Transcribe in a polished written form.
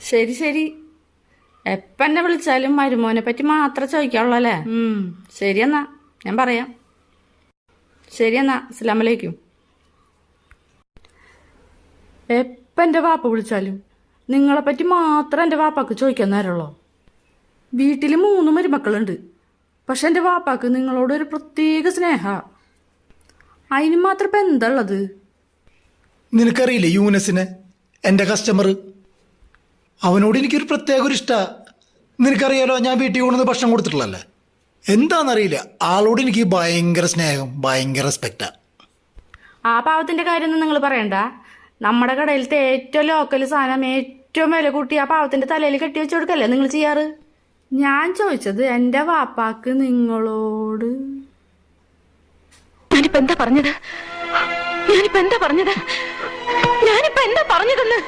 ശരി ശരി, എപ്പം എന്നെ വിളിച്ചാലും മരുമോനെ പറ്റി മാത്രമേ ചോദിക്കാവുള്ളൂ അല്ലേ? ശരിയെന്നാ, ഞാൻ പറയാം. ശരിയെന്നാ, അസ്സലാമലൈക്കും. എപ്പം എൻ്റെ വാപ്പ വിളിച്ചാലും നിങ്ങളെപ്പറ്റി മാത്രം എൻ്റെ വാപ്പാക്ക് ചോദിക്കാൻ നേരമുള്ളൂ. വീട്ടിൽ 3 മരുമക്കളുണ്ട്. പക്ഷെ എൻ്റെ വാപ്പാക്ക് നിങ്ങളോട് ഒരു പ്രത്യേക സ്നേഹ. അതിന് മാത്രം ഇപ്പം എന്താ ഉള്ളത്? നിനക്കറിയില്ലേ യൂനസിനെ, എൻ്റെ കസ്റ്റമർ? അവനോട് എനിക്കൊരു പ്രത്യേക ഒരു ഇഷ്ടമാണ്. നിനക്കറിയാലോ, ഞാൻ വീട്ടിൽ കൊണ്ടുവന്ന് ഭക്ഷണം കൊടുത്തിട്ടുള്ളല്ലേ. എന്താണെന്നറിയില്ല, ആളോട് എനിക്ക് ഭയങ്കര സ്നേഹം, ഭയങ്കര റെസ്പെക്റ്റാ. ആ പാവത്തിൻ്റെ കാര്യമൊന്നും നിങ്ങൾ പറയണ്ട. നമ്മുടെ കടയിലത്തെ ഏറ്റവും ലോക്കൽ സാധനം ഏറ്റവും വില കൂട്ടി ആ പാവത്തിൻ്റെ തലയിൽ കെട്ടി വെച്ച് കൊടുക്കല്ലേ നിങ്ങൾ ചെയ്യാറ്? ഞാൻ ചോദിച്ചത് എൻ്റെ വാപ്പാക്ക് നിങ്ങളോട്. ഞാനിപ്പോ എന്താ പറഞ്ഞത്? ഞാനിപ്പോ എന്താ പറഞ്ഞതെന്ന്